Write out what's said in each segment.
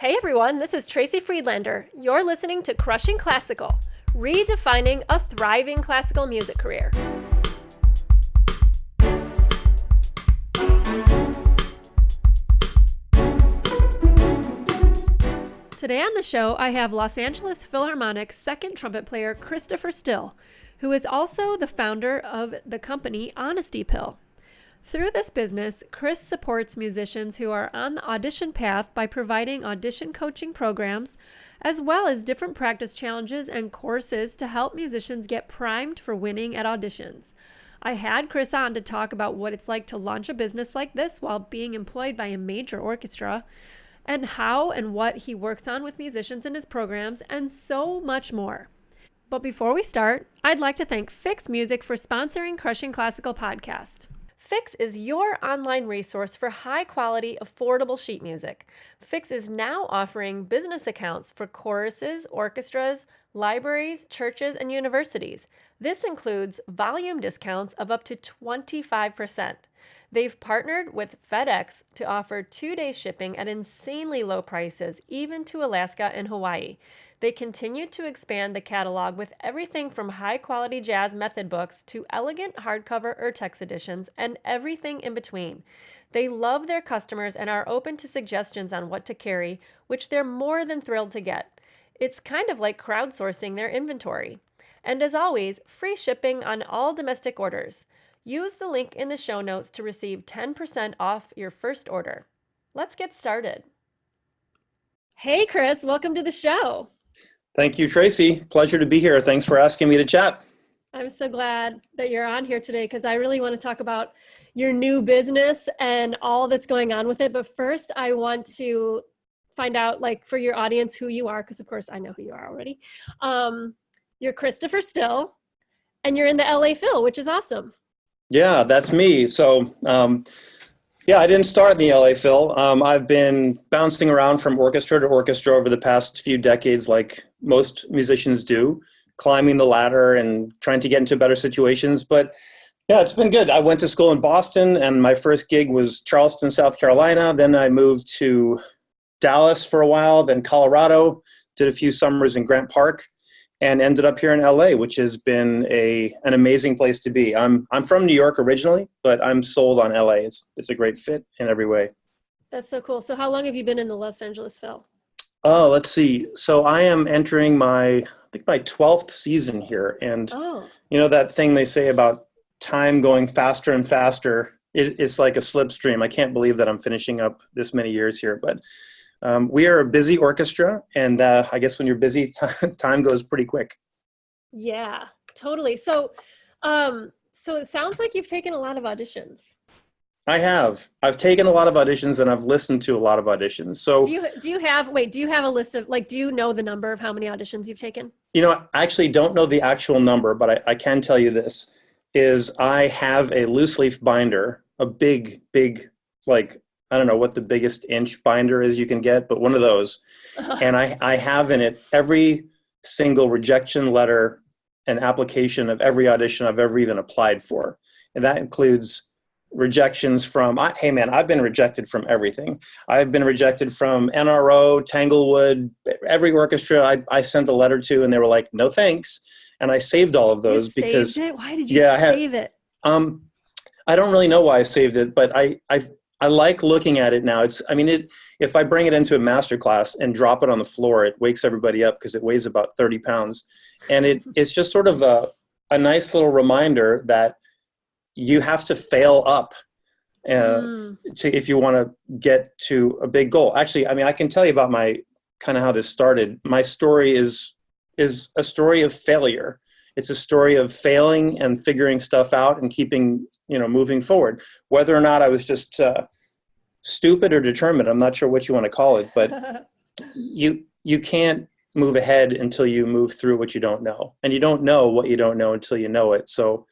Hey everyone, this is Tracy Friedlander. You're listening to Crushing Classical, redefining a thriving classical music career. Today on the show, I have Los Angeles Philharmonic's second trumpet player, Christopher Still, who is also the founder of the company Honesty Pill. Through this business, Chris supports musicians who are on the audition path by providing audition coaching programs, as well as different practice challenges and courses to help musicians get primed for winning at auditions. I had Chris on to talk about what it's like to launch a business like this while being employed by a major orchestra, and how and what he works on with musicians in his programs, and so much more. But before we start, I'd like to thank Fix Music for sponsoring Crushing Classical Podcast. Fix is your online resource for high-quality, affordable sheet music. Fix is now offering business accounts for choruses, orchestras, libraries, churches, and universities. This includes volume discounts of up to 25%. They've partnered with FedEx to offer 2-day shipping at insanely low prices, even to Alaska and Hawaii. They continue to expand the catalog with everything from high-quality jazz method books to elegant hardcover Urtext editions and everything in between. They love their customers and are open to suggestions on what to carry, which they're more than thrilled to get. It's kind of like crowdsourcing their inventory. And as always, free shipping on all domestic orders. Use the link in the show notes to receive 10% off your first order. Let's get started. Hey, Chris, welcome to the show. Thank you, Tracy. Pleasure to be here. Thanks for asking me to chat. I'm so glad that you're on here today because I really want to talk about your new business and all that's going on with it. But first, I want to find out, like, for your audience, who you are, because of course I know who you are already. You're Christopher Still, and you're in the LA Phil, which is awesome. Yeah, that's me. So, I didn't start in the LA Phil. I've been bouncing around from orchestra to orchestra over the past few decades, like most musicians do, climbing the ladder and trying to get into better situations. But yeah, it's been good. I went to school in Boston, and my first gig was Charleston, South Carolina. Then I moved to Dallas for a while, then Colorado, did a few summers in Grant Park, and ended up here in LA, which has been an amazing place to be. I'm from New York originally, but I'm sold on LA. It's a great fit in every way. That's so cool. So how long have you been in the Los Angeles Phil? Oh, let's see. So I am entering my 12th season here. And you know that thing they say about time going faster and faster, it's like a slipstream. I can't believe that I'm finishing up this many years here, but we are a busy orchestra, and I guess when you're busy, time goes pretty quick. Yeah, totally. So it sounds like you've taken a lot of auditions. I have. I've taken a lot of auditions, and I've listened to a lot of auditions. So do you have a list of, like, do you know the number of how many auditions you've taken? You know, I actually don't know the actual number, but I can tell you this, is I have a loose leaf binder, a big, like, I don't know what the biggest inch binder is you can get, but one of those. And I have in it every single rejection letter and application of every audition I've ever even applied for. And that includes rejections from, hey man, I've been rejected from everything. I've been rejected from NRO, Tanglewood, every orchestra I sent a letter to, and they were like, no thanks. And I saved all of those because. Saved it? Why did you save it? I don't really know why I saved it, but I like looking at it now. If I bring it into a master class and drop it on the floor, it wakes everybody up because it weighs about 30 pounds. And it's just sort of a nice little reminder that you have to fail up if you want to get to a big goal. Actually, I can tell you about my kind of how this started. My story is a story of failure. It's a story of failing and figuring stuff out and keeping, moving forward. Whether or not I was just stupid or determined, I'm not sure what you want to call it, but you can't move ahead until you move through what you don't know. And you don't know what you don't know until you know it. So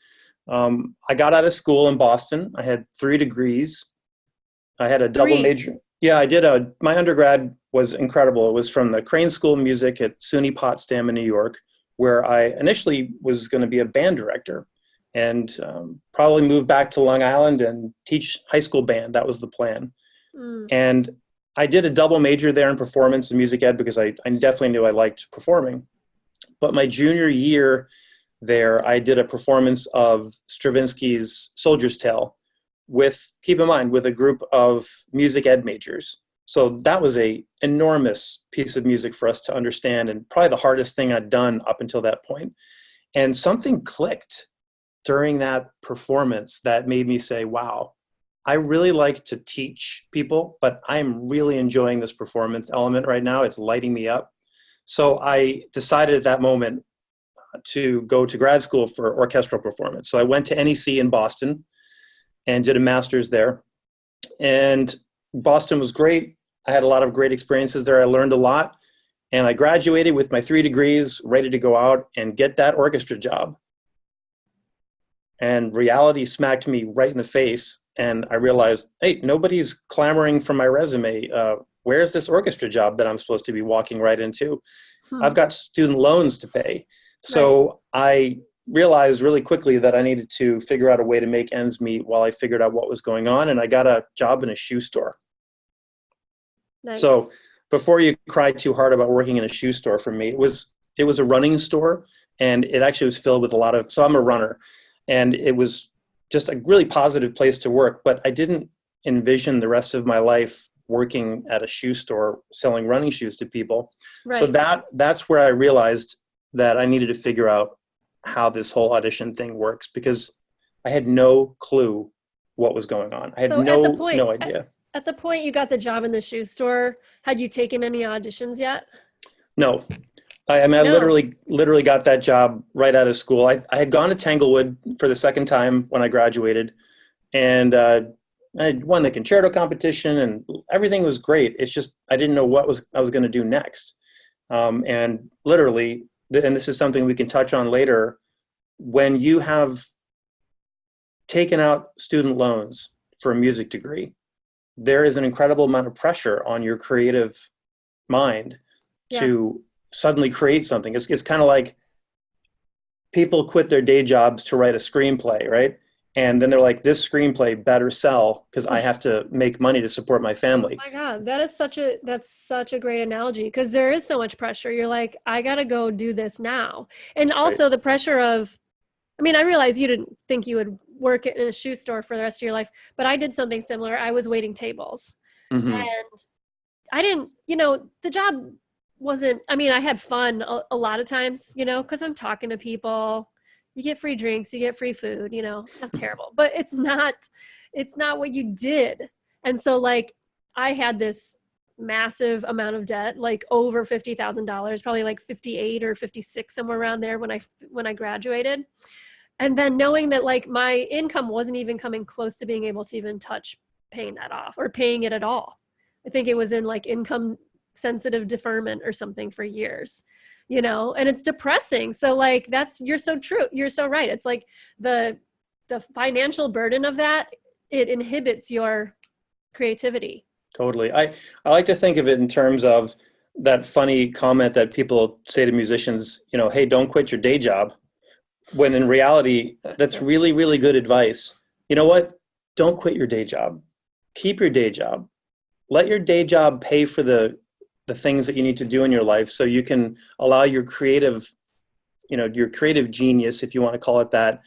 I got out of school in Boston. I had 3 degrees. I had a double major. Yeah, I did. My undergrad was incredible. It was from the Crane School of Music at SUNY Potsdam in New York, where I initially was going to be a band director and probably move back to Long Island and teach high school band. That was the plan. And I did a double major there in performance and music ed because I definitely knew I liked performing. But my junior year there, I did a performance of Stravinsky's Soldier's Tale with, keep in mind, with a group of music ed majors. So that was a enormous piece of music for us to understand, and probably the hardest thing I'd done up until that point. And something clicked during that performance that made me say, wow, I really like to teach people, but I'm really enjoying this performance element right now. It's lighting me up. So I decided at that moment to go to grad school for orchestral performance. So I went to NEC in Boston and did a master's there. And Boston was great. I had a lot of great experiences there. I learned a lot. And I graduated with my 3 degrees, ready to go out and get that orchestra job. And reality smacked me right in the face. And I realized, hey, nobody's clamoring for my resume. Where's this orchestra job that I'm supposed to be walking right into? I've got student loans to pay. So I realized really quickly that I needed to figure out a way to make ends meet while I figured out what was going on. And I got a job in a shoe store. Nice. So before you cry too hard about working in a shoe store, for me, it was a running store, and it actually was filled with a lot of, so I'm a runner, and it was just a really positive place to work, but I didn't envision the rest of my life working at a shoe store selling running shoes to people. Right. So that's where I realized that I needed to figure out how this whole audition thing works, because I had no clue what was going on. I had no idea. At the point you got the job in the shoe store, had you taken any auditions yet? No. I literally got that job right out of school. I had gone to Tanglewood for the second time when I graduated, and I won the concerto competition, and everything was great. It's just I didn't know what I was going to do next. And literally, and this is something we can touch on later, when you have taken out student loans for a music degree, there is an incredible amount of pressure on your creative mind to suddenly create something. It's kind of like people quit their day jobs to write a screenplay, right? And then they're like, this screenplay better sell because I have to make money to support my family. Oh my God, that's such a great analogy, because there is so much pressure. You're like, I got to go do this now. And also the pressure of, I mean, I realize you didn't think you would work in a shoe store for the rest of your life, but I did something similar. I was waiting tables. Mm-hmm. And I didn't, the job wasn't, I mean, I had fun a lot of times, because I'm talking to people. You get free drinks, you get free food, it's not terrible, but it's not what you did. And so like, I had this massive amount of debt, like over $50,000, probably like 58 or 56, somewhere around there when I graduated. And then knowing that like my income wasn't even coming close to being able to even touch paying that off or paying it at all. I think it was in like income sensitive deferment or something for years, and it's depressing. So like you're so true. You're so right. It's like the financial burden of that, it inhibits your creativity. Totally. I like to think of it in terms of that funny comment that people say to musicians, hey, don't quit your day job. When in reality, that's really, really good advice. You know what? Don't quit your day job. Keep your day job. Let your day job pay for the things that you need to do in your life, so you can allow your creative genius, if you want to call it that,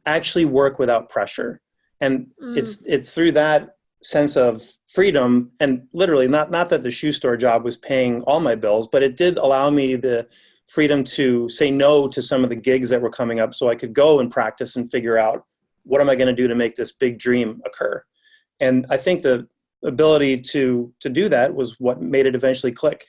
actually work without pressure. And it's through that sense of freedom, and literally not that the shoe store job was paying all my bills, but it did allow me the freedom to say no to some of the gigs that were coming up, so I could go and practice and figure out what am I going to do to make this big dream occur. And I think the ability to do that was what made it eventually click.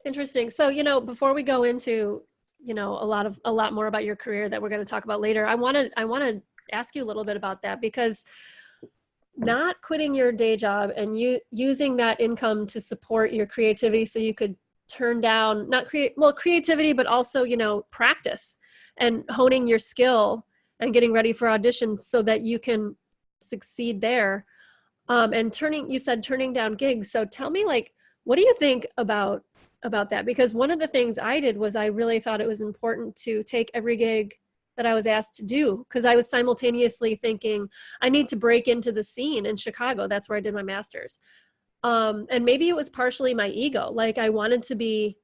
Interesting. So, before we go into, a lot more about your career that we're going to talk about later, I want to ask you a little bit about that, because not quitting your day job and you using that income to support your creativity, so you could turn down creativity, but also, practice and honing your skill and getting ready for auditions so that you can succeed there. And turning down gigs. So tell me, like, what do you think about that? Because one of the things I did was I really thought it was important to take every gig that I was asked to do, because I was simultaneously thinking I need to break into the scene in Chicago. That's where I did my master's. And maybe it was partially my ego. Like I wanted to be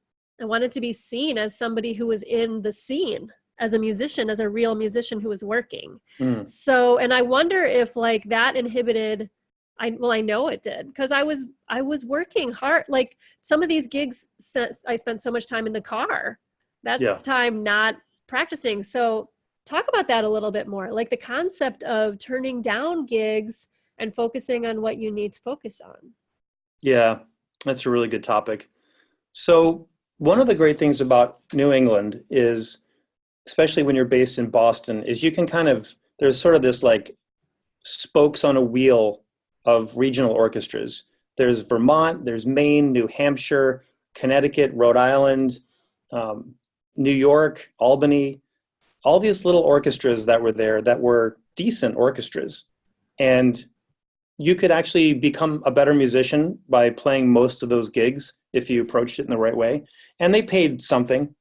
seen as somebody who was in the scene, as a musician, as a real musician who was working. Mm. So, and I wonder if like that inhibited, I know it did, because I was working hard. Like some of these gigs, I spent so much time in the car. Yeah. That's time not practicing. So talk about that a little bit more, like the concept of turning down gigs and focusing on what you need to focus on. Yeah, that's a really good topic. So one of the great things about New England is, especially when you're based in Boston, is you can kind of, there's sort of this like spokes on a wheel of regional orchestras. There's Vermont, there's Maine, New Hampshire, Connecticut, Rhode Island, um, New York, Albany, all these little orchestras that were there that were decent orchestras. And you could actually become a better musician by playing most of those gigs if you approached it in the right way. And they paid something.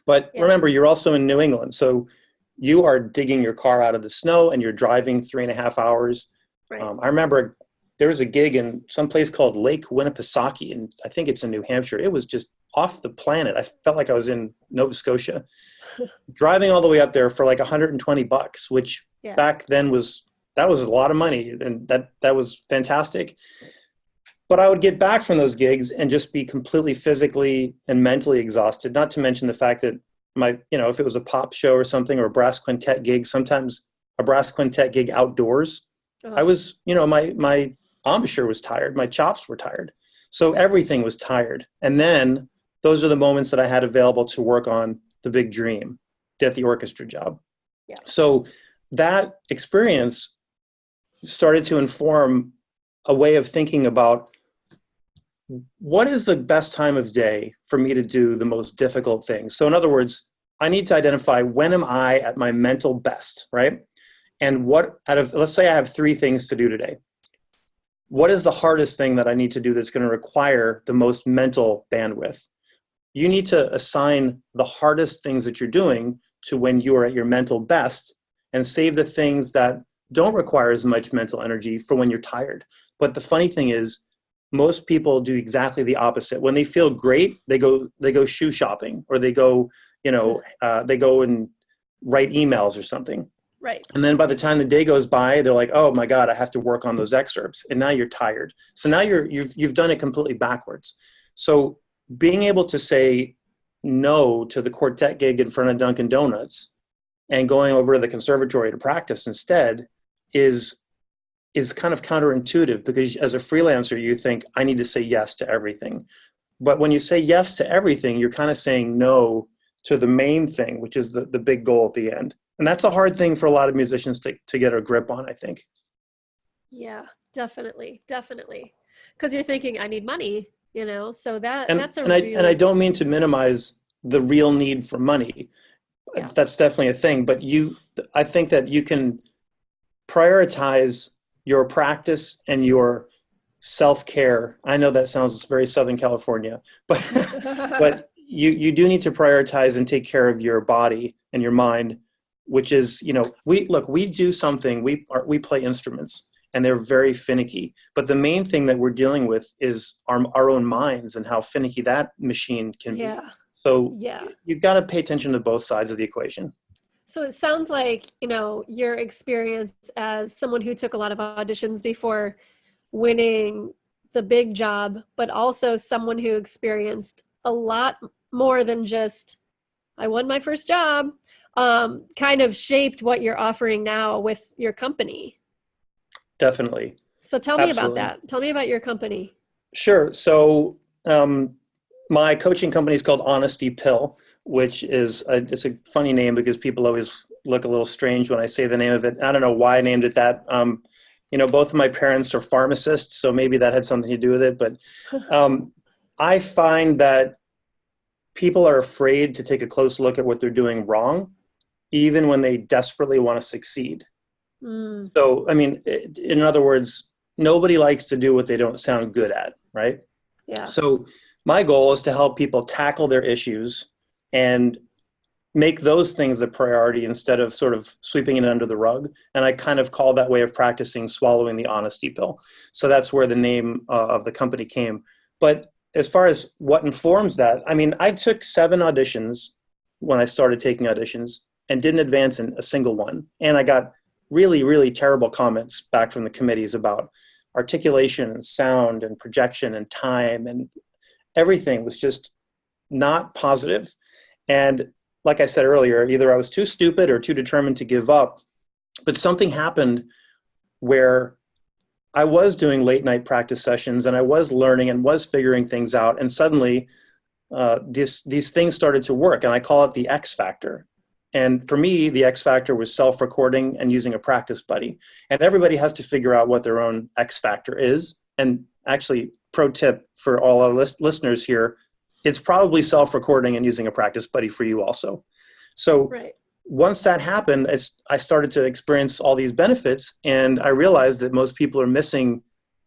But Yeah. remember, you're also in New England. So you are digging your car out of the snow and you're driving 3.5 hours. Right. I remember there was a gig in some place called Lake Winnipesaukee, and I think it's in New Hampshire. It was just off the planet. I felt like I was in Nova Scotia. Driving all the way up there for like $120, which Yeah. back then was a lot of money, and that was fantastic. But I would get back from those gigs and just be completely physically and mentally exhausted, not to mention the fact that if it was a pop show or something, or a brass quintet gig, sometimes a brass quintet gig outdoors, I was, my embouchure was tired, my chops were tired. So everything was tired. And then those are the moments that I had available to work on the big dream, get the orchestra job. Yeah. So that experience started to inform a way of thinking about what is the best time of day for me to do the most difficult things. So in other words, I need to identify when am I at my mental best, right? And let's say I have 3 things to do today. What is the hardest thing that I need to do that's going to require the most mental bandwidth? You need to assign the hardest things that you're doing to when you are at your mental best, and save the things that don't require as much mental energy for when you're tired. But the funny thing is, most people do exactly the opposite. When they feel great, they go shoe shopping, or they go, they go and write emails or something. Right. And then by the time the day goes by, they're like, oh my God, I have to work on those excerpts. And now you're tired. So now you've done it completely backwards. So being able to say no to the quartet gig in front of Dunkin' Donuts and going over to the conservatory to practice instead is kind of counterintuitive, because as a freelancer, you think, I need to say yes to everything. But when you say yes to everything, you're kind of saying no to the main thing, which is the big goal at the end. And that's a hard thing for a lot of musicians to get a grip on, I think. Yeah, definitely. Because you're thinking, I need money, so that's and I don't mean to minimize the real need for money. Yeah. That's definitely a thing. But I think that you can prioritize your practice and your self-care. I know that sounds very Southern California, but you do need to prioritize and take care of your body and your mind, which is, we do something, we play instruments, and they're very finicky. But the main thing that we're dealing with is our own minds and how finicky that machine can be. So you've got to pay attention to both sides of the equation. So it sounds like, your experience as someone who took a lot of auditions before winning the big job, but also someone who experienced a lot more than just, I won my first job, kind of shaped what you're offering now with your company. Definitely. So tell me about that. Tell me about your company. Sure. So my coaching company is called Honesty Pill, which is it's a funny name because people always look a little strange when I say the name of it. I don't know why I named it that. Both of my parents are pharmacists, so maybe that had something to do with it. But I find that people are afraid to take a close look at what they're doing wrong, even when they desperately want to succeed. So, in other words, nobody likes to do what they don't sound good at, right? Yeah. So my goal is to help people tackle their issues and make those things a priority instead of sort of sweeping it under the rug. And I kind of call that way of practicing swallowing the honesty pill. So that's where the name of the company came. But as far as what informs that, I mean, I took 7 auditions when I started taking auditions and didn't advance in a single one. And I got really, really terrible comments back from the committees about articulation and sound and projection and time, and everything was just not positive. And like I said earlier, either I was too stupid or too determined to give up, but something happened where I was doing late night practice sessions and I was learning and was figuring things out. And suddenly these things started to work, and I call it the X factor. And for me, the X factor was self-recording and using a practice buddy. And everybody has to figure out what their own X factor is. And actually, pro tip for all our listeners here, it's probably self-recording and using a practice buddy for you also. So once that happened, I started to experience all these benefits, and I realized that most people are missing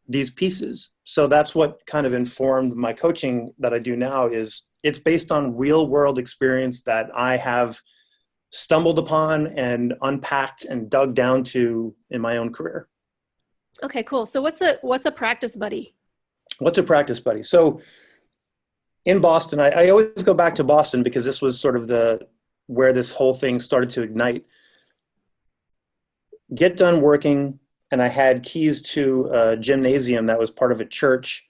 these pieces. So that's what kind of informed my coaching that I do now. Is it's based on real world experience that I have stumbled upon and unpacked and dug down to in my own career. Okay, cool. So what's a practice buddy? What's a practice buddy? So in Boston, I always go back to Boston because this was sort of where this whole thing started to ignite. Get done working, and I had keys to a gymnasium that was part of a church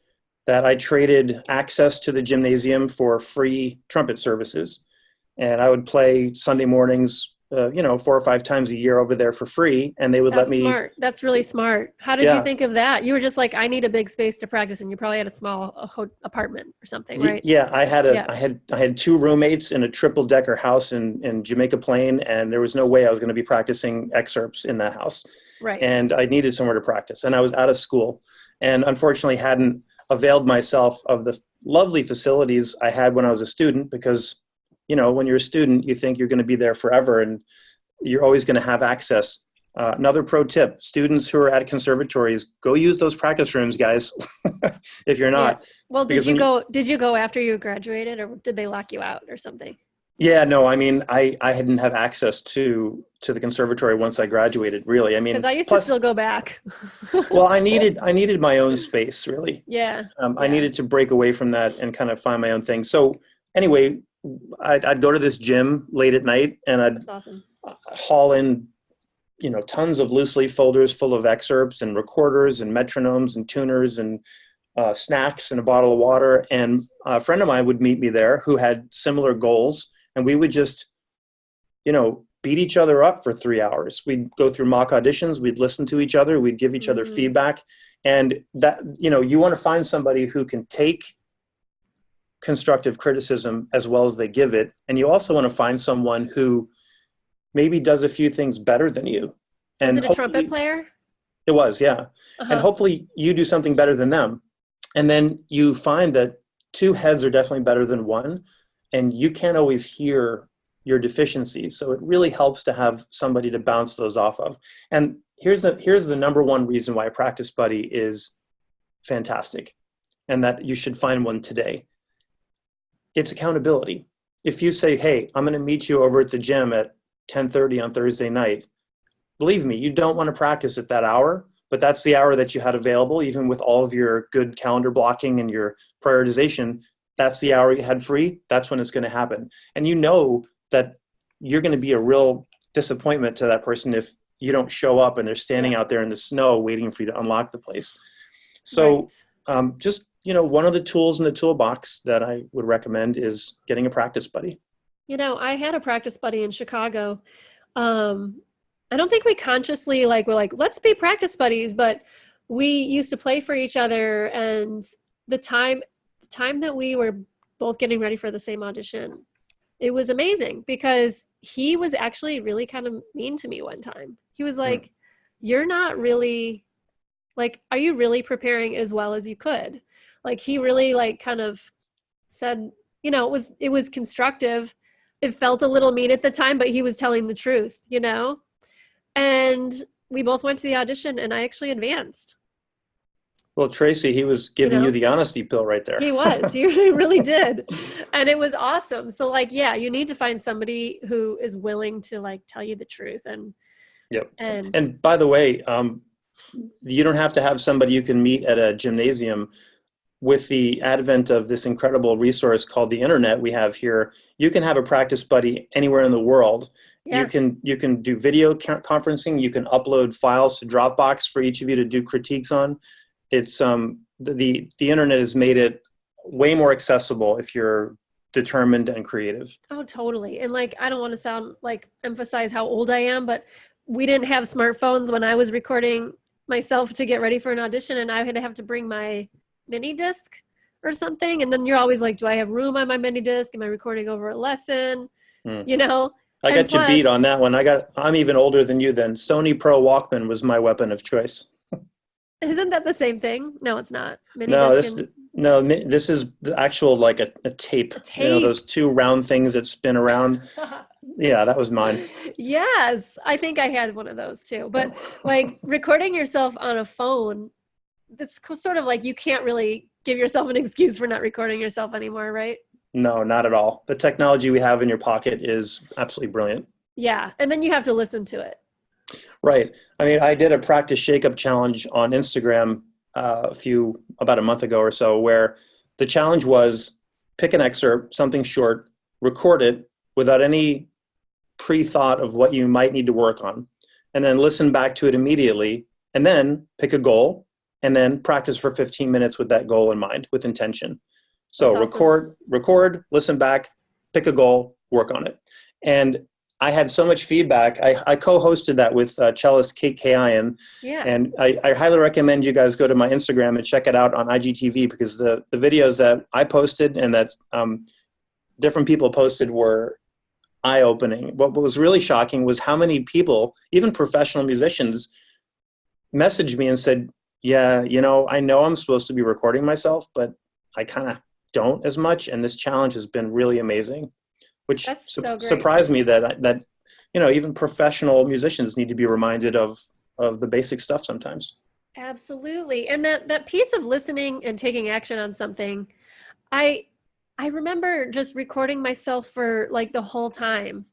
that I traded access to the gymnasium for free trumpet services. And I would play Sunday mornings, 4 or 5 times a year over there for free. And they would let me. Smart. That's really smart. How did you think of that? You were just like, I need a big space to practice, and you probably had a small apartment or something, right? Yeah, I had 2 roommates in a triple-decker house in Jamaica Plain, and there was no way I was going to be practicing excerpts in that house. Right. And I needed somewhere to practice, and I was out of school, and unfortunately hadn't availed myself of the lovely facilities I had when I was a student, because when you're a student, you think you're going to be there forever and you're always going to have access. Another pro tip, students who are at conservatories, go use those practice rooms, guys, if you're not. Yeah. Well, did you go after you graduated, or did they lock you out or something? Yeah, no, I mean, I didn't have access to the conservatory once I graduated, really. I mean, because I used to still go back. Well, I needed my own space, really. Yeah. I needed to break away from that and kind of find my own thing. So anyway, I'd go to this gym late at night, and I'd haul in, tons of loose leaf folders full of excerpts and recorders and metronomes and tuners and snacks and a bottle of water. And a friend of mine would meet me there who had similar goals, and we would just, beat each other up for 3 hours. We'd go through mock auditions. We'd listen to each other. We'd give each other feedback. And that, you want to find somebody who can take constructive criticism as well as they give it. And you also want to find someone who maybe does a few things better than you. And was it a trumpet player? It was, yeah. And hopefully you do something better than them. And then you find that 2 heads are definitely better than one, and you can't always hear your deficiencies. So it really helps to have somebody to bounce those off of. And here's the number one reason why a practice buddy is fantastic, and that you should find one today. It's accountability. If you say, hey, I'm going to meet you over at the gym at 10:30 on Thursday night, believe me, you don't want to practice at that hour, but that's the hour that you had available, even with all of your good calendar blocking and your prioritization. That's the hour you had free. That's when it's going to happen. And you know that you're going to be a real disappointment to that person if you don't show up and they're standing out there in the snow waiting for you to unlock the place. So just, one of the tools in the toolbox that I would recommend is getting a practice buddy. I had a practice buddy in Chicago. I don't think we consciously were like, let's be practice buddies, but we used to play for each other. And the time that we were both getting ready for the same audition, it was amazing because he was actually really kind of mean to me one time. He was like, you're not really are you really preparing as well as you could? He really kind of said, it was constructive. It felt a little mean at the time, but he was telling the truth, And we both went to the audition, and I actually advanced. Well, Tracy, he was you giving you know? the honesty pill right there. He was. He really did. And it was awesome. So like, yeah, you need to find somebody who is willing to like tell you the truth Yep. and And by the way, you don't have to have somebody you can meet at a gymnasium. With the advent of this incredible resource called the internet we have here, you can have a practice buddy anywhere in the world. yeah. You can do video conferencing. You can upload files to Dropbox for each of you to do critiques on. It's the internet has made it way more accessible if you're determined and creative. Oh, totally. And like, I don't want to sound like emphasize how old I am, but we didn't have smartphones when I was recording myself to get ready for an audition, and I had to have to bring my mini disc or something. And then you're always like, do I have room on my mini disc? Am I recording over a lesson? Hmm. You know? I And got you plus, beat on that one. I'm even older than you then. Sony Pro Walkman was my weapon of choice. isn't that the same thing? No, it's not. Mini No, disc and this is the actual like a tape. a You know, tape. those two round things that spin around. Yeah, that was mine. Yes, I think I had one of those too. But Yeah. like recording yourself on a phone, that's sort of like you can't really give yourself an excuse for not recording yourself anymore, right? No, not at all. The technology we have in your pocket is absolutely brilliant. Yeah. And then you have to listen to it. Right. I mean, I did a practice shake-up challenge on Instagram about a month ago or so, where the challenge was pick an excerpt, something short, record it without any pre-thought of what you might need to work on, and then listen back to it immediately, and then pick a goal, and then practice for 15 minutes with that goal in mind, with intention. So That's awesome. record, listen back, pick a goal, work on it. And I had so much feedback. I co-hosted that with cellist Kate Kayan, Yeah. and I highly recommend you guys go to my Instagram and check it out on IGTV, because the videos that I posted and that different people posted were eye-opening. What was really shocking was how many people, even professional musicians, messaged me and said, yeah, I know I'm supposed to be recording myself, but I kind of don't as much. And this challenge has been really amazing, which That's so great. surprised me that even professional musicians need to be reminded of the basic stuff sometimes. Absolutely. And that piece of listening and taking action on something, I remember just recording myself for like the whole time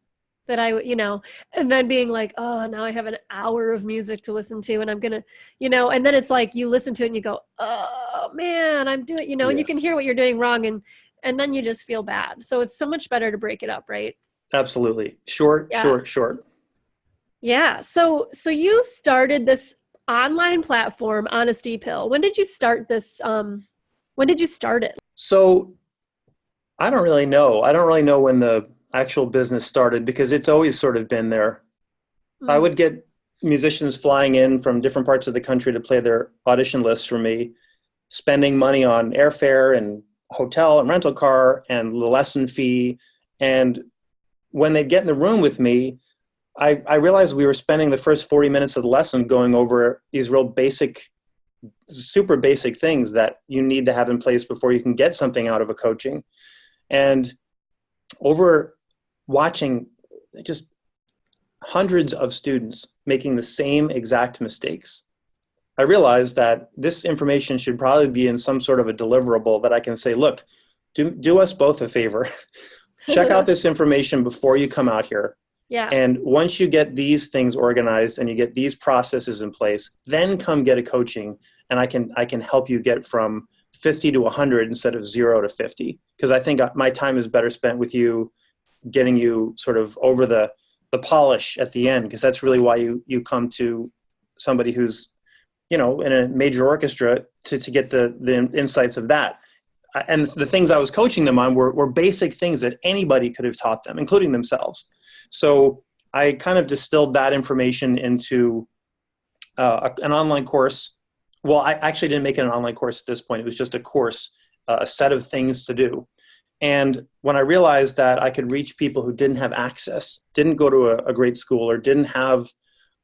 that and then being like, oh, now I have an hour of music to listen to, and I'm gonna, and then it's like you listen to it and you go, oh man, I'm doing, and Yeah, you can hear what you're doing wrong, and then you just feel bad. So it's so much better to break it up, right? absolutely. Short, Yeah. short. Yeah. So you started this online platform, Honesty Pill. When did you start this? When did you start it? So I don't really know. I don't really know when the actual business started, because it's always sort of been there. I would get musicians flying in from different parts of the country to play their audition lists for me, spending money on airfare and hotel and rental car and the lesson fee. And when they get in the room with me, I realized we were spending the first 40 minutes of the lesson going over these real basic, super basic things that you need to have in place before you can get something out of a coaching. And over watching just hundreds of students making the same exact mistakes, I realized that this information should probably be in some sort of a deliverable that I can say, look, do us both a favor. Check out this information before you come out here. Yeah. And once you get these things organized and you get these processes in place, then come get a coaching, and I can help you get from 50 to 100 instead of 0 to 50. Because I think my time is better spent with you, getting you sort of over the polish at the end, because that's really why you come to somebody who's, in a major orchestra to get the insights of that. And the things I was coaching them on were basic things that anybody could have taught them, including themselves. So I kind of distilled that information into an online course. Well, I actually didn't make it an online course at this point. It was just a course, a set of things to do. And when I realized that I could reach people who didn't have access, didn't go to a great school, or didn't have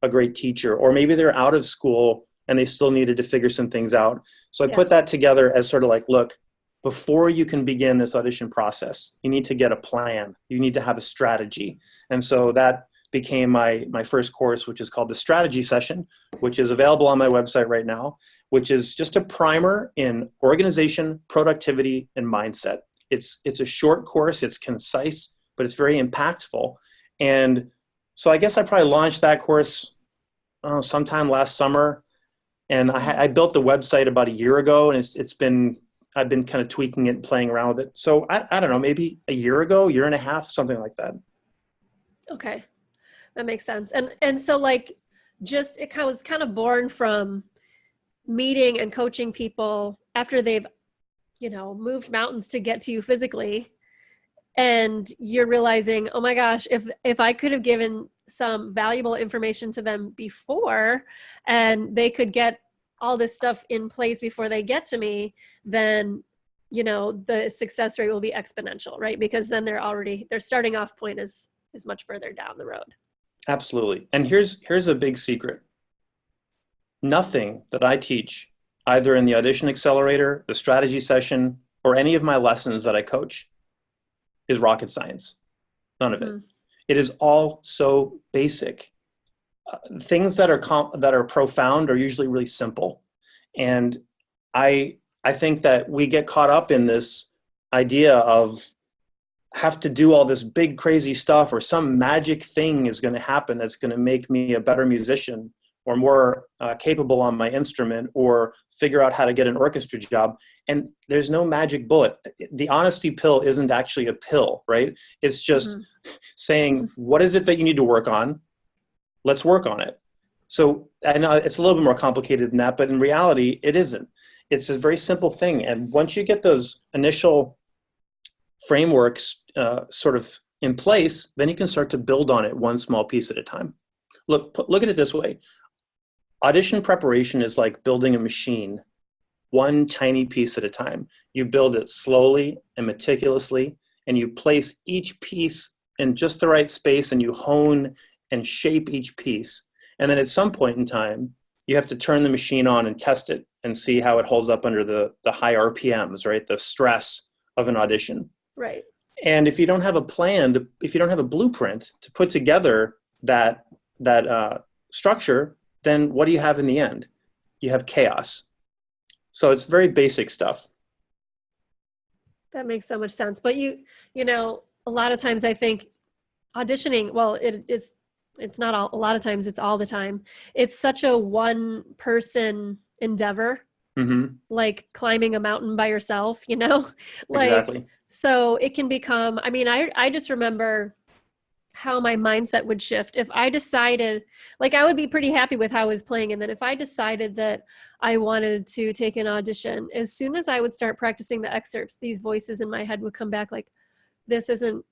a great teacher, or maybe they're out of school and they still needed to figure some things out. So I put that together as sort of like, look, before you can begin this audition process, you need to get a plan. You need to have a strategy. And so that became my first course, which is called the Strategy Session, which is available on my website right now, which is just a primer in organization, productivity, and mindset. It's a short course, it's concise, but it's very impactful. And so I guess I probably launched that course sometime last summer. And I built the website about a year ago, and I've been kind of tweaking it and playing around with it. So I don't know, maybe a year ago, year and a half, something like that. Okay. That makes sense. And so like, just, it was kind of born from meeting and coaching people after they've, moved mountains to get to you physically. And you're realizing, oh my gosh, if I could have given some valuable information to them before, and they could get all this stuff in place before they get to me, then, the success rate will be exponential, right? Because then their starting off point is much further down the road. Absolutely. And here's a big secret. Nothing that I teach, either in the Audition Accelerator, the strategy session, or any of my lessons that I coach, is rocket science. None of it. It is all so basic. Things that are profound are usually really simple. And I think that we get caught up in this idea of have to do all this big crazy stuff, or some magic thing is going to happen that's going to make me a better musician or more capable on my instrument, or figure out how to get an orchestra job. And there's no magic bullet. The honesty pill isn't actually a pill, right? It's just saying, what is it that you need to work on? Let's work on it. So I know it's a little bit more complicated than that, but in reality, it isn't. It's a very simple thing. And once you get those initial frameworks sort of in place, then you can start to build on it one small piece at a time. Look at it this way. Audition preparation is like building a machine, one tiny piece at a time. You build it slowly and meticulously, and you place each piece in just the right space, and you hone and shape each piece. And then at some point in time, you have to turn the machine on and test it and see how it holds up under the high RPMs, right? The stress of an audition. Right. And if you don't have a plan, if you don't have a blueprint to put together that structure, then what do you have in the end? You have chaos. So it's very basic stuff. That makes so much sense. But a lot of times I think auditioning, well, it's not a lot of times, it's all the time. It's such a one person endeavor, like climbing a mountain by yourself, Exactly. So it can become, I just remember how my mindset would shift. If I decided, like, I would be pretty happy with how I was playing. And then if I decided that I wanted to take an audition, as soon as I would start practicing the excerpts, these voices in my head would come back like, this isn't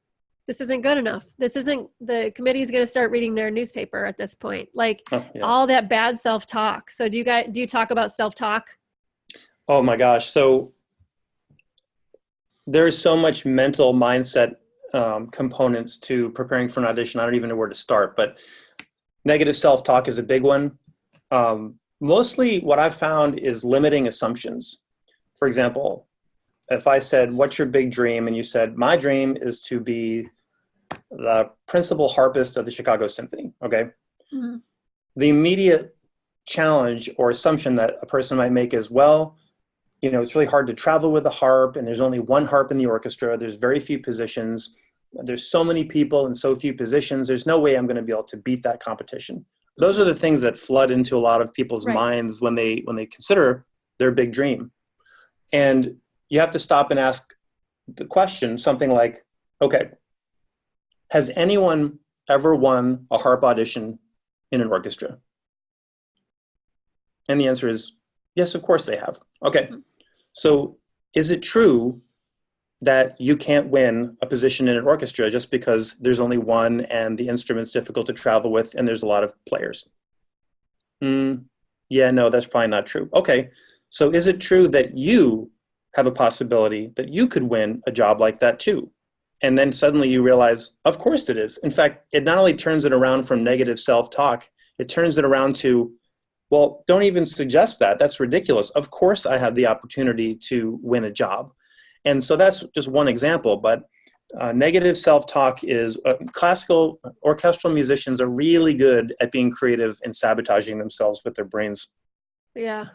good enough. The committee is going to start reading their newspaper at this point. Like all that bad self-talk. So do you talk about self-talk? Oh my gosh. So there's so much mental mindset components to preparing for an audition. I don't even know where to start, but negative self-talk is a big one. Mostly what I've found is limiting assumptions. For example, if I said, what's your big dream? And you said, my dream is to be the principal harpist of the Chicago Symphony. Okay. Mm-hmm. The immediate challenge or assumption that a person might make is, well, it's really hard to travel with a harp, and there's only one harp in the orchestra. There's very few positions. There's so many people and so few positions. There's no way I'm going to be able to beat that competition. Those are the things that flood into a lot of people's minds when they consider their big dream. And you have to stop and ask the question, something like, okay, has anyone ever won a harp audition in an orchestra? And the answer is, yes, of course they have. Okay. So is it true that you can't win a position in an orchestra just because there's only one and the instrument's difficult to travel with and there's a lot of players? Yeah, no, that's probably not true. Okay. So is it true that you have a possibility that you could win a job like that too? And then suddenly you realize, of course it is. In fact, it not only turns it around from negative self-talk, it turns it around to, well, don't even suggest that. That's ridiculous. Of course I have the opportunity to win a job. And so that's just one example, but negative self-talk is classical orchestral musicians are really good at being creative and sabotaging themselves with their brains. Yeah.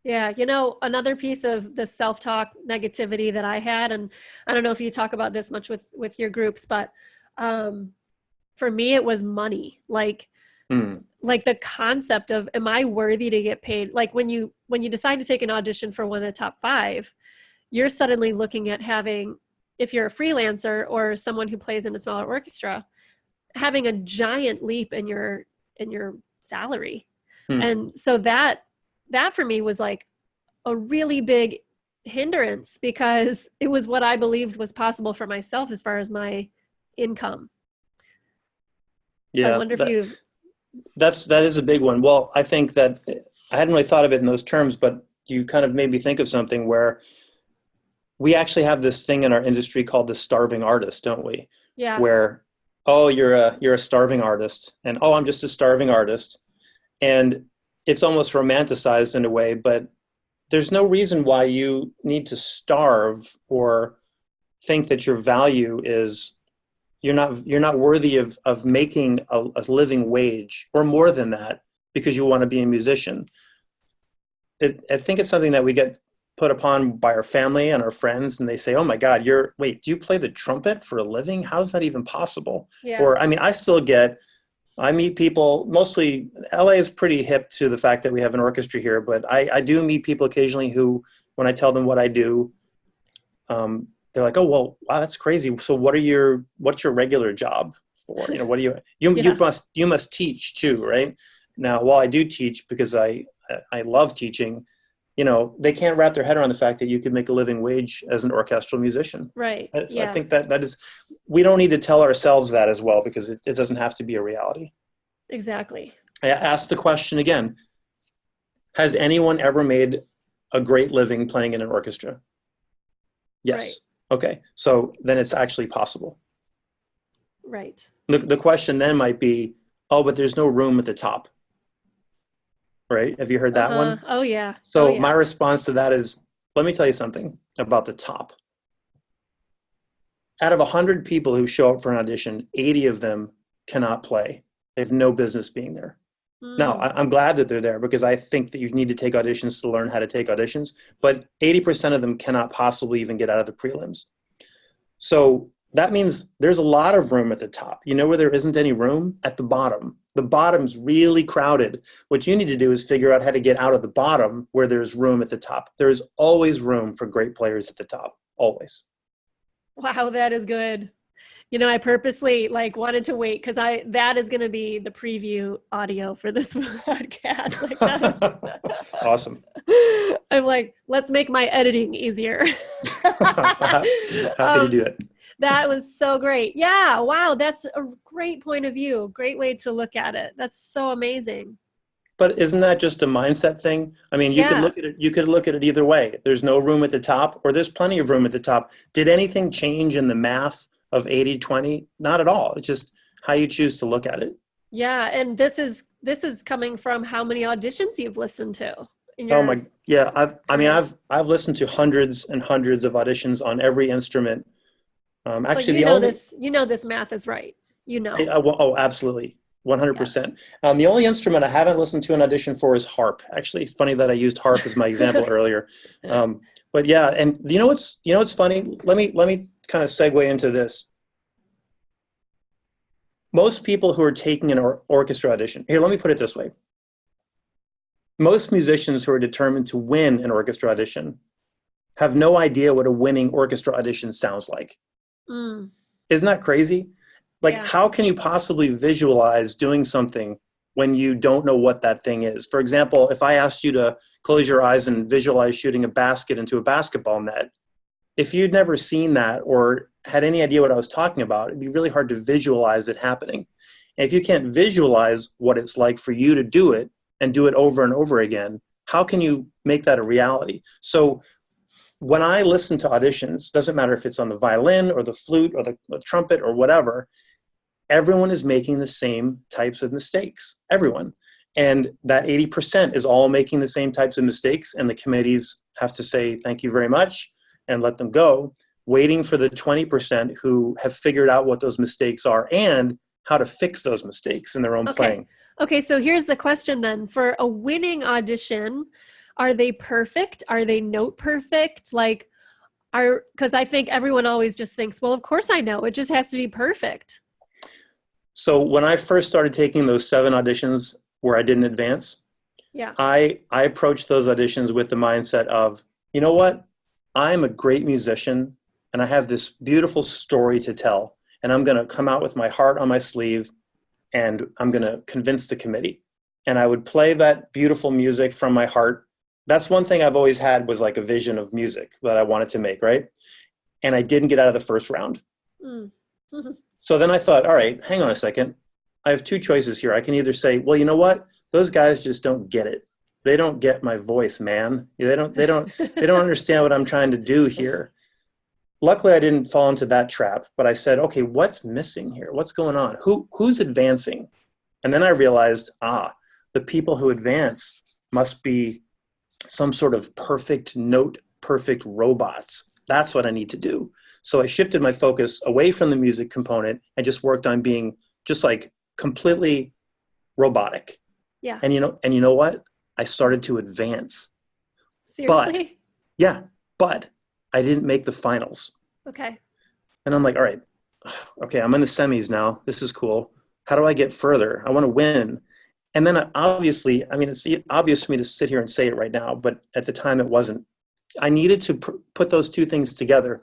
Yeah. You know, another piece of the self-talk negativity that I had, and I don't know if you talk about this much with your groups, but um, for me, it was money. Hmm. Like the concept of, am I worthy to get paid? Like when you decide to take an audition for one of the top five, you're suddenly looking at having, if you're a freelancer or someone who plays in a smaller orchestra, having a giant leap in your salary. Hmm. And so that for me was like a really big hindrance, because it was what I believed was possible for myself as far as my income. So I Yeah, wonder if you've, that is a big one. Well, I think that I hadn't really thought of it in those terms, but you kind of made me think of something where we actually have this thing in our industry called the starving artist, don't we? yeah, Where, oh, you're a starving artist, and oh, I'm just a starving artist, and it's almost romanticized in a way, but there's no reason why you need to starve or think that your value is you're not worthy of making a living wage or more than that because you want to be a musician. I think it's something that we get put upon by our family and our friends, and they say, "Oh my God, wait, do you play the trumpet for a living? How's that even possible?" yeah, Or, I mean, I meet people, mostly LA is pretty hip to the fact that we have an orchestra here, but I do meet people occasionally who, when I tell them what I do, they're like, "Oh, well, wow, that's crazy. So what's your regular job for? You know, what do yeah, you must teach too, right?" Now, while I do teach because I love teaching, you know, they can't wrap their head around the fact that you could make a living wage as an orchestral musician. right, So I yeah, think that is, we don't need to tell ourselves that as well, because it doesn't have to be a reality. exactly, I ask the question again: has anyone ever made a great living playing in an orchestra? right, Yes. Okay. So then it's actually possible. right. The question then might be, oh, but there's no room at the top, right? Have you heard that Uh-huh. one? Oh yeah, oh So my yeah. response to that is, let me tell you something about the top. Out of 100 people who show up for an audition, 80 of them cannot play. They have no business being there. Now, Mm, I'm glad that they're there because I think that you need to take auditions to learn how to take auditions, but 80% of them cannot possibly even get out of the prelims. So that means there's a lot of room at the top. You know where there isn't any room? At the bottom. The bottom's really crowded. What you need to do is figure out how to get out of the bottom where there's room at the top. There's always room for great players at the top. Always. wow, that is good. You know, I purposely like wanted to wait because I that is going to be the preview audio for this podcast. Like that is, Awesome. I'm like, let's make my editing easier. Happy to um, do it. that was so great. Yeah, wow, that's a great point of view. Great way to look at it. That's so amazing. But isn't that just a mindset thing? I mean, Yeah. you could look at it either way. There's no room at the top, or there's plenty of room at the top. Did anything change in the math of 80-20? Not at all. It's just how you choose to look at it. Yeah, and this is coming from how many auditions you've listened to in Oh your my, yeah. I mean, career. I've listened to hundreds and hundreds of auditions on every instrument. So Actually, the only, you know this math is right. You know. oh, absolutely. Yeah. 100%. The only instrument I haven't listened to an audition for is harp. Actually, it's funny that I used harp as my example earlier. Um, but yeah, and you know what's funny? Let me kind of segue into this. Most people who are taking an orchestra audition, here, let me put it this way. Most musicians who are determined to win an orchestra audition have no idea what a winning orchestra audition sounds like. Mm, Isn't that crazy? Like, yeah. how can you possibly visualize doing something when you don't know what that thing is? For example, if I asked you to close your eyes and visualize shooting a basket into a basketball net, if you'd never seen that or had any idea what I was talking about, it'd be really hard to visualize it happening. And if you can't visualize what it's like for you to do it and do it over and over again, how can you make that a reality? So when I listen to auditions, doesn't matter if it's on the violin or the flute or the trumpet or whatever, everyone is making the same types of mistakes. Everyone. And that 80% is all making the same types of mistakes. And the committees have to say, thank you very much, and let them go, waiting for the 20% who have figured out what those mistakes are and how to fix those mistakes in their own Okay. playing. Okay, so here's the question then. For a winning audition, Are they perfect? Are they note perfect? Like, because I think everyone always just thinks, well, of course I know. It just has to be perfect. So when I first started taking those 7 auditions where I didn't advance, Yeah. I approached those auditions with the mindset of, you know what? I'm a great musician and I have this beautiful story to tell. And I'm going to come out with my heart on my sleeve and I'm going to convince the committee. And I would play that beautiful music from my heart. That's one thing I've always had, was like a vision of music that I wanted to make, right? And I didn't get out of the first round. Mm. So then I thought, all right, hang on a second. I have 2 choices here. I can either say, well, you know what? Those guys just don't get it. They don't get my voice, man. They don't understand what I'm trying to do here. Luckily, I didn't fall into that trap, but I said, okay, what's missing here? What's going on? Who's advancing? And then I realized, the people who advance must be some sort of perfect note, perfect robots. That's what I need to do. So I shifted my focus away from the music component and just worked on being just like completely robotic. Yeah. And you know what? I started to advance. Seriously? But I didn't make the finals. Okay. And I'm like, all right, okay, I'm in the semis now. This is cool. How do I get further? I want to win. And then obviously, I mean, it's obvious for me to sit here and say it right now, but at the time it wasn't. I needed to put those 2 things together,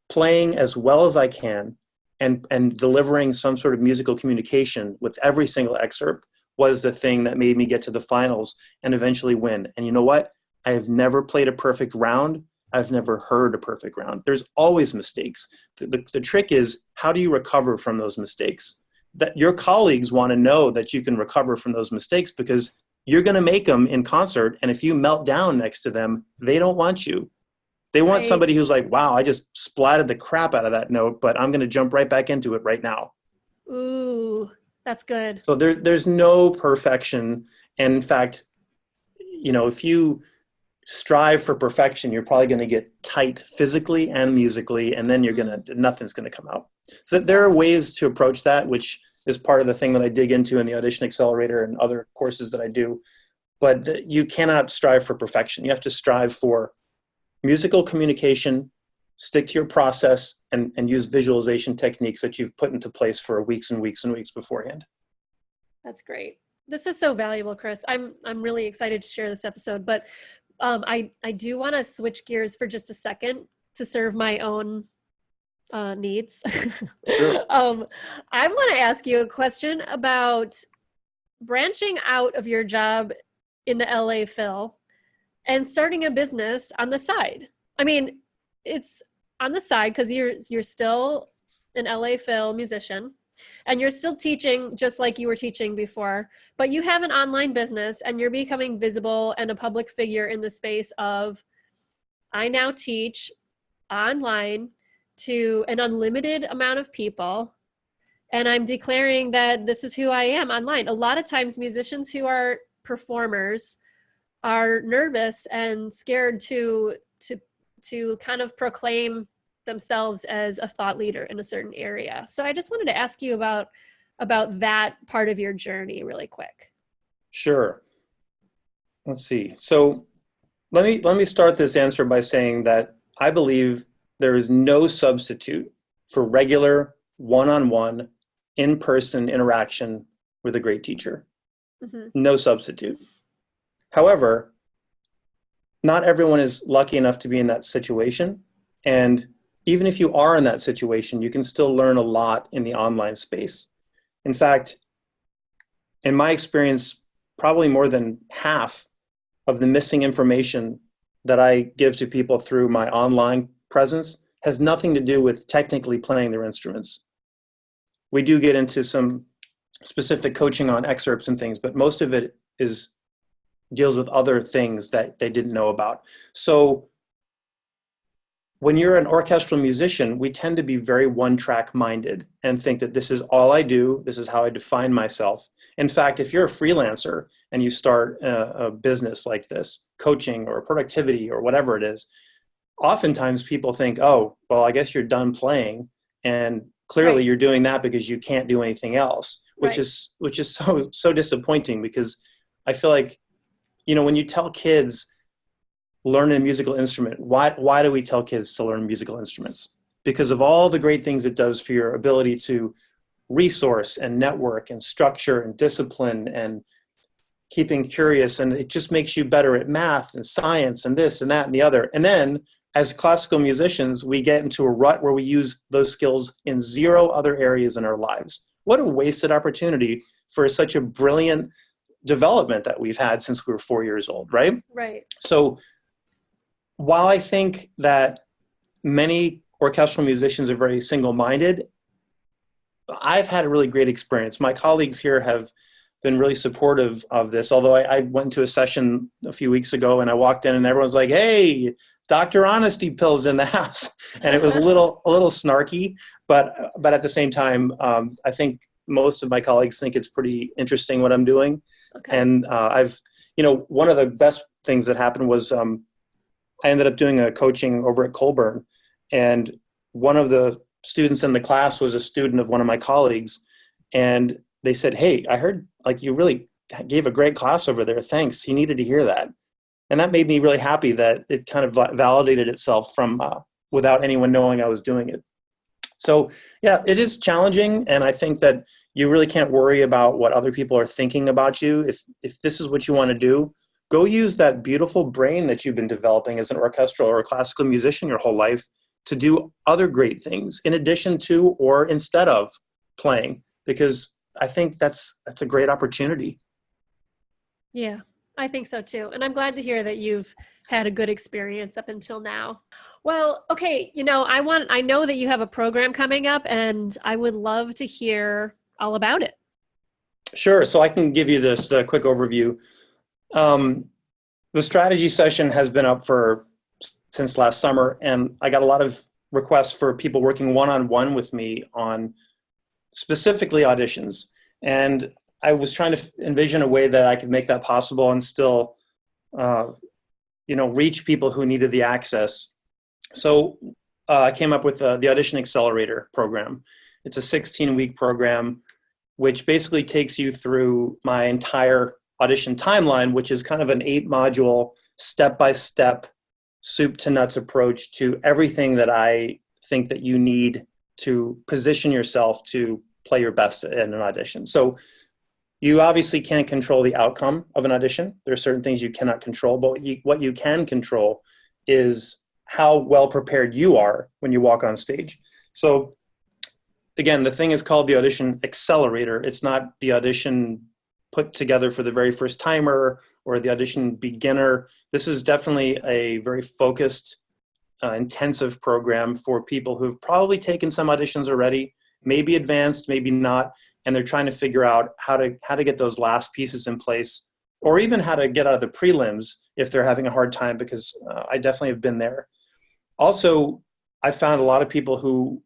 playing as well as I can and delivering some sort of musical communication with every single excerpt was the thing that made me get to the finals and eventually win. And you know what? I have never played a perfect round. I've never heard a perfect round. There's always mistakes. The trick is, how do you recover from those mistakes? That your colleagues want to know that you can recover from those mistakes, because you're going to make them in concert. And if you melt down next to them, they don't want you. They want somebody who's like, wow, I just splatted the crap out of that note, but I'm going to jump right back into it right now. Ooh, that's good. So there's no perfection. And in fact, if you strive for perfection, you're probably going to get tight physically and musically, and then nothing's going to come out. So there are ways to approach that, which is part of the thing that I dig into in the Audition Accelerator and other courses that I do. But you cannot strive for perfection. You have to strive for musical communication, stick to your process, and use visualization techniques that you've put into place for weeks and weeks and weeks beforehand. That's great. This is so valuable, Chris. I'm really excited to share this episode, but I do want to switch gears for just a second to serve my own needs. Sure. I want to ask you a question about branching out of your job in the LA Phil and starting a business on the side. I mean, it's on the side because you're still an LA Phil musician and you're still teaching just like you were teaching before, but you have an online business and you're becoming visible and a public figure in the space of, I now teach online to an unlimited amount of people, and I'm declaring that this is who I am online. A lot of times musicians who are performers are nervous and scared to kind of proclaim themselves as a thought leader in a certain area. So I just wanted to ask you about that part of your journey really quick. Sure. Let's see. So let me start this answer by saying that I believe there is no substitute for regular one-on-one in-person interaction with a great teacher. Mm-hmm. No substitute. However, not everyone is lucky enough to be in that situation. And even if you are in that situation, you can still learn a lot in the online space. In fact, in my experience, probably more than half of the missing information that I give to people through my online presence has nothing to do with technically playing their instruments. We do get into some specific coaching on excerpts and things, but most of it deals with other things that they didn't know about. So when you're an orchestral musician, we tend to be very one-track minded and think that this is all I do, this is how I define myself. In fact, if you're a freelancer and you start a business like this, coaching or productivity or whatever it is, oftentimes people think, oh, well, I guess you're done playing, and clearly You're doing that because you can't do anything else, which is so disappointing, because I feel like, when you tell kids learn a musical instrument. Why do we tell kids to learn musical instruments? Because of all the great things it does for your ability to resource and network and structure and discipline and keeping curious. And it just makes you better at math and science and this and that and the other. And then as classical musicians, we get into a rut where we use those skills in zero other areas in our lives. What a wasted opportunity for such a brilliant development that we've had since we were 4 years old, right? Right. So while I think that many orchestral musicians are very single-minded, I've had a really great experience. My colleagues here have been really supportive of this, although I went to a session a few weeks ago and I walked in and everyone's like, hey, Dr. Honesty Pill's in the house. And it was a little snarky, but at the same time, I think most of my colleagues think it's pretty interesting what I'm doing. Okay. And one of the best things that happened was I ended up doing a coaching over at Colburn, and one of the students in the class was a student of one of my colleagues, and they said, hey, I heard like you really gave a great class over there. Thanks. He needed to hear that. And that made me really happy that it kind of validated itself from without anyone knowing I was doing it. So yeah, it is challenging. And I think that you really can't worry about what other people are thinking about you. If this is what you want to do, go use that beautiful brain that you've been developing as an orchestral or a classical musician your whole life to do other great things in addition to or instead of playing, because I think that's a great opportunity. Yeah, I think so too. And I'm glad to hear that you've had a good experience up until now. Well, okay, I know that you have a program coming up and I would love to hear all about it. Sure. So I can give you this quick overview. The strategy session has been up since last summer, and I got a lot of requests for people working one-on-one with me on specifically auditions. And I was trying to envision a way that I could make that possible and still, reach people who needed the access. So I came up with the Audition Accelerator program. It's a 16-week program, which basically takes you through my entire audition timeline, which is kind of an 8-module, step-by-step, soup to nuts approach to everything that I think that you need to position yourself to play your best in an audition. So you obviously can't control the outcome of an audition. There are certain things you cannot control, but what you can control is how well prepared you are when you walk on stage. So again, the thing is called the Audition Accelerator. It's not the audition put together for the very first timer or the audition beginner. This is definitely a very focused, intensive program for people who've probably taken some auditions already, maybe advanced, maybe not, and they're trying to figure out how to get those last pieces in place, or even how to get out of the prelims if they're having a hard time, because I definitely have been there. Also, I found a lot of people who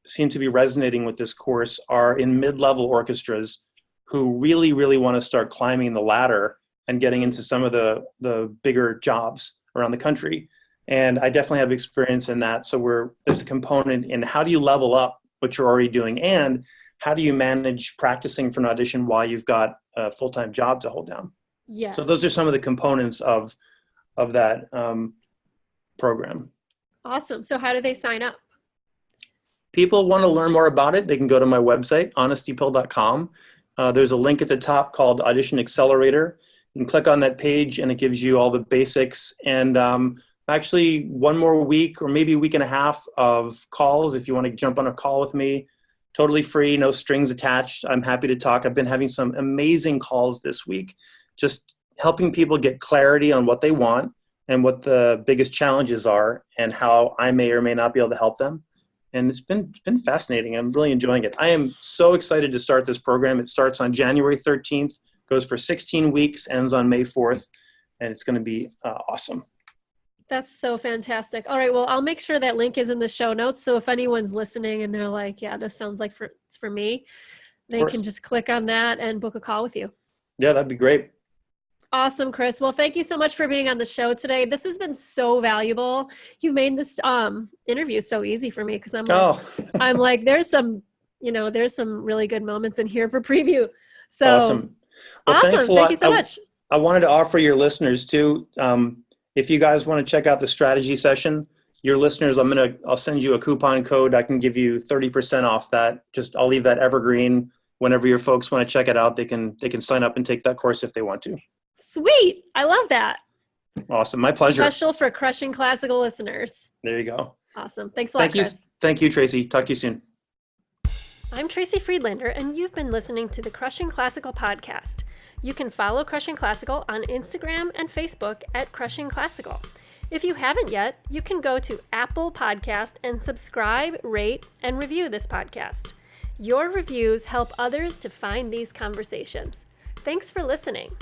seem to be resonating with this course are in mid-level orchestras who really, really want to start climbing the ladder and getting into some of the bigger jobs around the country. And I definitely have experience in that. So there's a component in how do you level up what you're already doing, and how do you manage practicing for an audition while you've got a full-time job to hold down? Yes. So those are some of the components of that program. Awesome. So how do they sign up? People want to learn more about it, they can go to my website, honestypill.com. There's a link at the top called Audition Accelerator. You can click on that page and it gives you all the basics. And actually one more week or maybe a week and a half of calls if you want to jump on a call with me. Totally free, no strings attached. I'm happy to talk. I've been having some amazing calls this week, just helping people get clarity on what they want and what the biggest challenges are and how I may or may not be able to help them. And it's been fascinating. I'm really enjoying it. I am so excited to start this program. It starts on January 13th, goes for 16 weeks, ends on May 4th, and it's going to be awesome. That's so fantastic. All right. Well, I'll make sure that link is in the show notes. So if anyone's listening and they're like, yeah, this sounds like it's for me, they can just click on that and book a call with you. Yeah, that'd be great. Awesome, Chris. Well, thank you so much for being on the show today. This has been so valuable. You've made this interview so easy for me because I'm like, there's some really good moments in here for preview. So awesome. Well, awesome. thanks a lot. Thank you so much. I wanted to offer your listeners too, If you guys want to check out the strategy session, your listeners, I'll send you a coupon code. I can give you 30% off that. I'll leave that evergreen. Whenever your folks want to check it out, they can sign up and take that course if they want to. Sweet. I love that. Awesome. My pleasure. Special for Crushing Classical listeners. There you go. Awesome. Thanks a lot, Chris. Thank you, Tracy. Talk to you soon. I'm Tracy Friedlander, and you've been listening to the Crushing Classical podcast. You can follow Crushing Classical on Instagram and Facebook at Crushing Classical. If you haven't yet, you can go to Apple Podcast and subscribe, rate, and review this podcast. Your reviews help others to find these conversations. Thanks for listening.